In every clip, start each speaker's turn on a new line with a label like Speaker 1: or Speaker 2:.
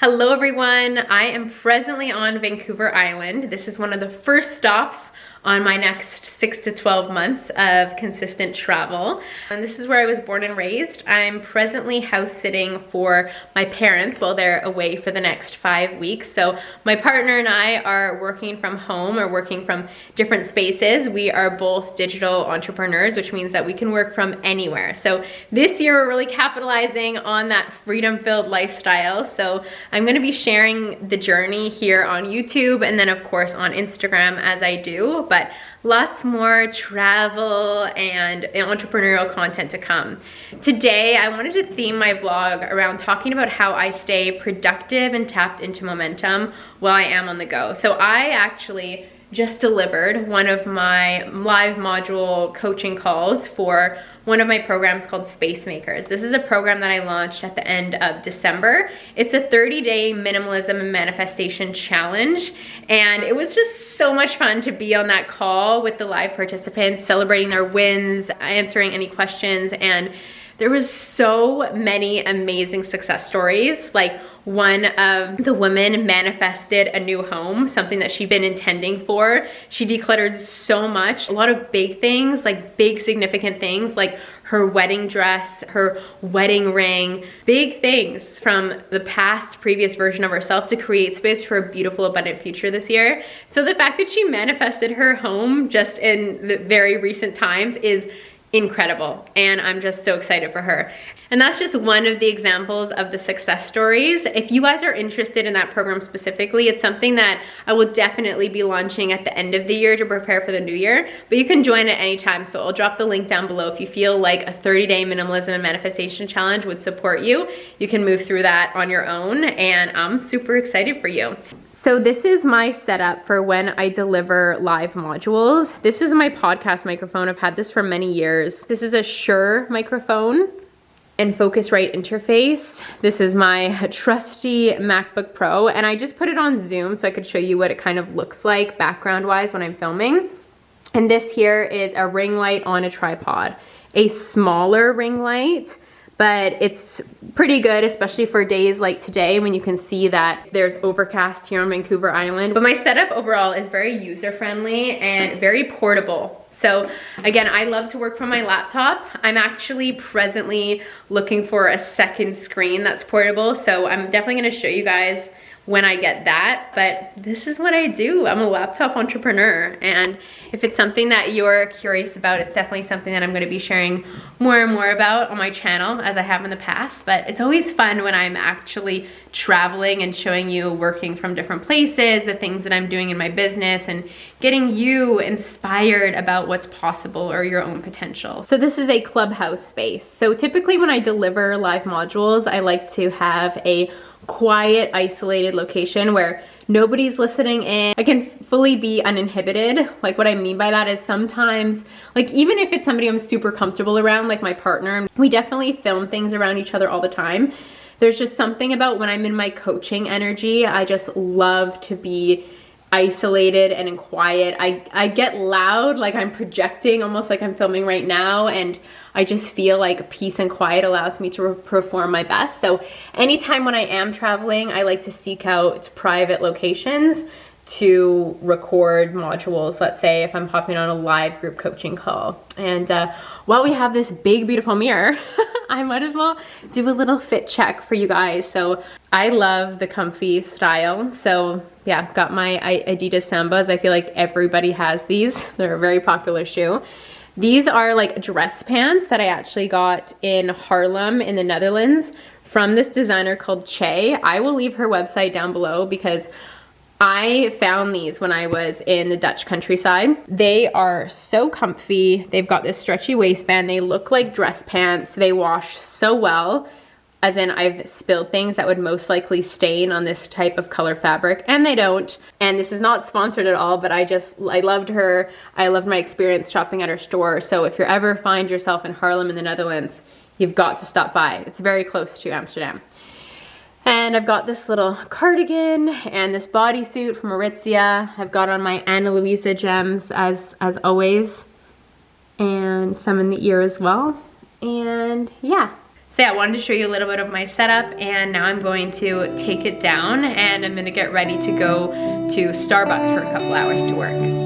Speaker 1: Hello everyone, I am presently on Vancouver Island. This is one of the first stops on my next 6 to 12 months of consistent travel. And this is where I was born and raised. I'm presently house sitting for my parents while they're away for the next 5 weeks. So my partner and I are working from home or working from different spaces. We are both digital entrepreneurs, which means that we can work from anywhere. So this year we're really capitalizing on that freedom-filled lifestyle. So I'm gonna be sharing the journey here on YouTube and then of course on Instagram as I do, but lots more travel and entrepreneurial content to come. Today, I wanted to theme my vlog around talking about how I stay productive and tapped into momentum while I am on the go. So I actually just delivered one of my live module coaching calls for one of my programs called Space Makers. This is a program that I launched at the end of December. It's a 30-day minimalism and manifestation challenge, and it was just so much fun to be on that call with the live participants, celebrating their wins, answering any questions, and there was so many amazing success stories. Like one of the women manifested a new home, something that she'd been intending for. She decluttered so much, a lot of big things, like big significant things, like her wedding dress, her wedding ring, big things from the past previous version of herself to create space for a beautiful, abundant future this year. So the fact that she manifested her home just in the very recent times is incredible, and I'm just so excited for her. And that's just one of the examples of the success stories. If you guys are interested in that program specifically, it's something that I will definitely be launching at the end of the year to prepare for the new year, but you can join at any time. So I'll drop the link down below. If you feel like a 30-day minimalism and manifestation challenge would support you, you can move through that on your own, and I'm super excited for you. So this is my setup for when I deliver live modules. This is my podcast microphone. I've had this for many years. This is a Shure microphone and Focusrite interface. This is my trusty MacBook Pro, and I just put it on Zoom so I could show you what it kind of looks like background wise when I'm filming. And this here is a ring light on a tripod, a smaller ring light, but it's pretty good, especially for days like today when you can see that there's overcast here on Vancouver Island. But my setup overall is very user-friendly and very portable. So again, I love to work from my laptop. I'm actually presently looking for a second screen that's portable, so I'm definitely gonna show you guys when I get that, but this is what I do. I'm a laptop entrepreneur, and if it's something that you're curious about, it's definitely something that I'm gonna be sharing more and more about on my channel as I have in the past. But it's always fun when I'm actually traveling and showing you working from different places, the things that I'm doing in my business, and getting you inspired about what's possible or your own potential. So this is a clubhouse space. So typically when I deliver live modules, I like to have a quiet, isolated location where nobody's listening in. I can fully be uninhibited. Like what I mean by that is sometimes, like even if it's somebody I'm super comfortable around, like my partner, we definitely film things around each other all the time. There's just something about when I'm in my coaching energy, I just love to be isolated and in quiet. I get loud, like I'm projecting, almost like I'm filming right now, and I just feel like peace and quiet allows me to perform my best. So anytime when I am traveling, I like to seek out private locations to record modules. Let's say if I'm hopping on a live group coaching call. And while we have this big, beautiful mirror, I might as well do a little fit check for you guys. So I love the comfy style. So yeah, got my Adidas Sambas. I feel like everybody has these. They're a very popular shoe. These are like dress pants that I actually got in Haarlem in the Netherlands from this designer called Che. I will leave her website down below because I found these when I was in the Dutch countryside. They are so comfy. They've got this stretchy waistband. They look like dress pants. They wash so well. As in, I've spilled things that would most likely stain on this type of color fabric, and they don't. And this is not sponsored at all, but I loved her. I loved my experience shopping at her store. So if you ever find yourself in Haarlem in the Netherlands, you've got to stop by. It's very close to Amsterdam. And I've got this little cardigan and this bodysuit from Arielle. I've got on my Ana Luisa gems as always, and some in the ear as well. And yeah. So yeah, I wanted to show you a little bit of my setup, and now I'm going to take it down and I'm gonna get ready to go to Starbucks for a couple hours to work.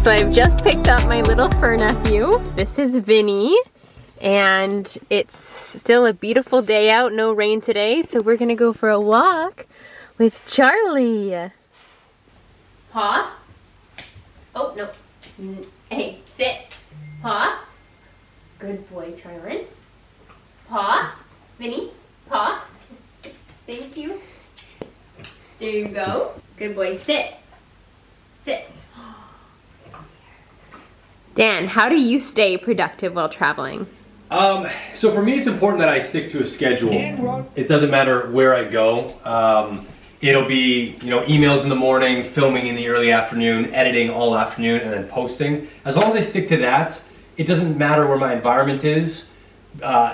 Speaker 1: So I've just picked up my little fur nephew. This is Vinny, and it's still a beautiful day out, no rain today, so we're gonna go for a walk with Charlie. Paw? Oh, no. Hey, sit. Paw? Good boy, Charlie. Paw? Vinny? Paw? Thank you. There you go. Good boy, sit. Sit. Dan, how do you stay productive while traveling?
Speaker 2: So for me, it's important that I stick to a schedule. It doesn't matter where I go. It'll be, emails in the morning, filming in the early afternoon, editing all afternoon, and then posting. As long as I stick to that, it doesn't matter where my environment is,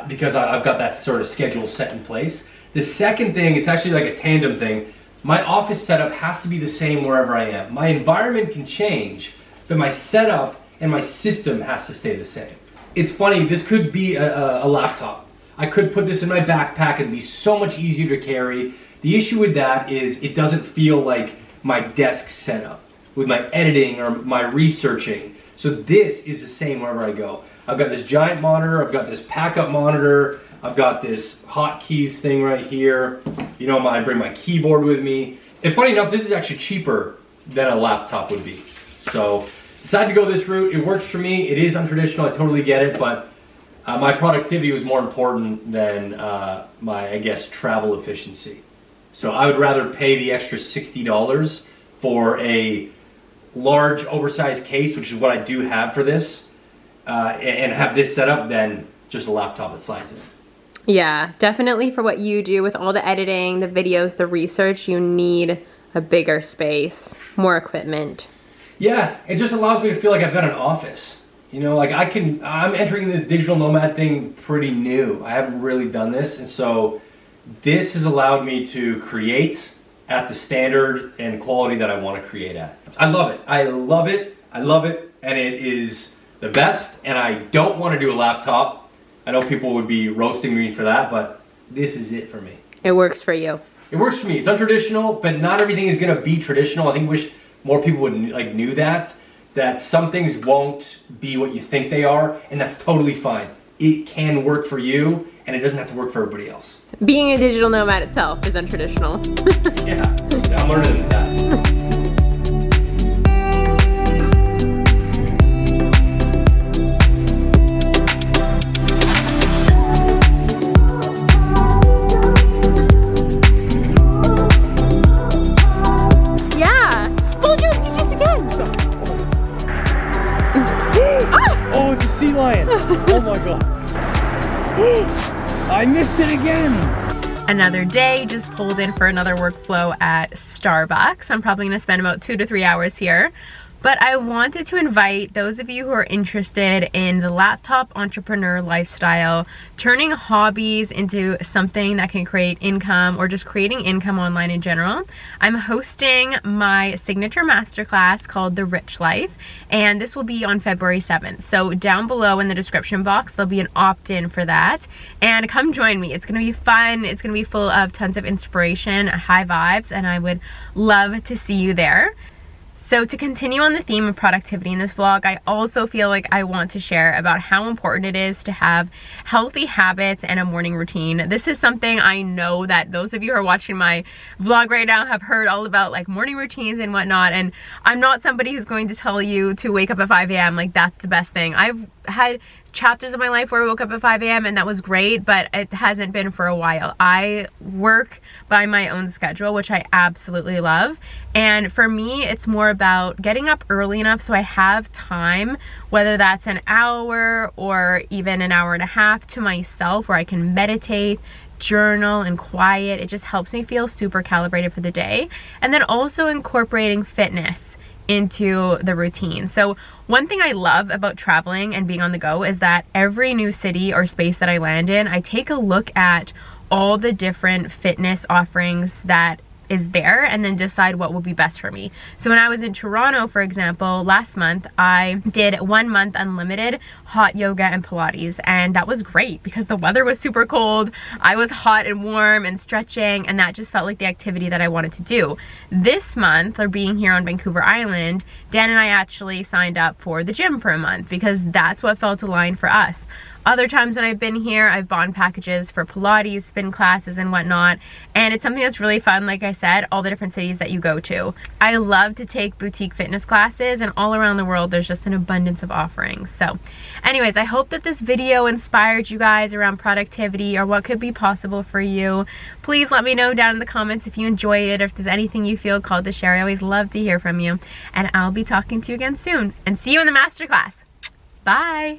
Speaker 2: because I've got that sort of schedule set in place. The second thing, it's actually like a tandem thing. My office setup has to be the same wherever I am. My environment can change, but my setup and my system has to stay the same. It's funny, this could be a laptop. I could put this in my backpack, it'd be so much easier to carry. The issue with that is it doesn't feel like my desk setup with my editing or my researching. So this is the same wherever I go. I've got this giant monitor, I've got this pack-up monitor, I've got this hotkeys thing right here. I bring my keyboard with me. And funny enough, this is actually cheaper than a laptop would be. So decided to go this route. It works for me. It is untraditional. I totally get it, but my productivity was more important than my, I guess, travel efficiency. So I would rather pay the extra $60 for a large, oversized case, which is what I do have for this, and have this set up than just a laptop that slides in.
Speaker 1: Yeah, definitely for what you do with all the editing, the videos, the research, you need a bigger space, more equipment.
Speaker 2: Yeah, it just allows me to feel like I've got an office. I'm entering this digital nomad thing pretty new. I haven't really done this, and so this has allowed me to create at the standard and quality that I want to create at. I love it. I love it. I love it, and it is the best, and I don't want to do a laptop. I know people would be roasting me for that, but this is it for me.
Speaker 1: It works for you.
Speaker 2: It works for me. It's untraditional, but not everything is going to be traditional. I think wish more people would knew that some things won't be what you think they are, and that's totally fine. It can work for you, and it doesn't have to work for everybody else.
Speaker 1: Being a digital nomad itself is untraditional.
Speaker 2: yeah, I'm learning that. Oh, it's a sea lion. Oh my god. I missed it again.
Speaker 1: Another day, just pulled in for another workflow at Starbucks. I'm probably gonna spend about 2 to 3 hours here. But I wanted to invite those of you who are interested in the laptop entrepreneur lifestyle, turning hobbies into something that can create income or just creating income online in general. I'm hosting my signature masterclass called The Rich Life, and this will be on February 7th. So down below in the description box, there'll be an opt-in for that. And come join me. It's gonna be fun. It's gonna be full of tons of inspiration, high vibes, and I would love to see you there. So to continue on the theme of productivity in this vlog, I also feel like I want to share about how important it is to have healthy habits and a morning routine. This is something I know that those of you who are watching my vlog right now have heard all about, like morning routines and whatnot, and I'm not somebody who's going to tell you to wake up at 5 a.m. like that's the best thing. I've had chapters of my life where I woke up at 5 a.m. and that was great, but it hasn't been for a while. I work by my own schedule, which I absolutely love. And for me, it's more about getting up early enough so I have time, whether that's an hour or even an hour and a half to myself where I can meditate, journal, and quiet. It just helps me feel super calibrated for the day. And then also incorporating fitness into the routine. So one thing I love about traveling and being on the go is that every new city or space that I land in, I take a look at all the different fitness offerings that is there and then decide what will be best for me. So when I was in Toronto, for example, last month, I did 1 month unlimited hot yoga and Pilates, and that was great because the weather was super cold. I was hot and warm and stretching, and that just felt like the activity that I wanted to do. This month, or being here on Vancouver Island, Dan and I actually signed up for the gym for a month because that's what felt aligned for us. Other times when I've been here, I've bought packages for Pilates, spin classes, and whatnot. And it's something that's really fun, like I said, all the different cities that you go to. I love to take boutique fitness classes, and all around the world, there's just an abundance of offerings. So anyways, I hope that this video inspired you guys around productivity or what could be possible for you. Please let me know down in the comments if you enjoyed it, or if there's anything you feel called to share. I always love to hear from you. And I'll be talking to you again soon. And see you in the masterclass. Bye.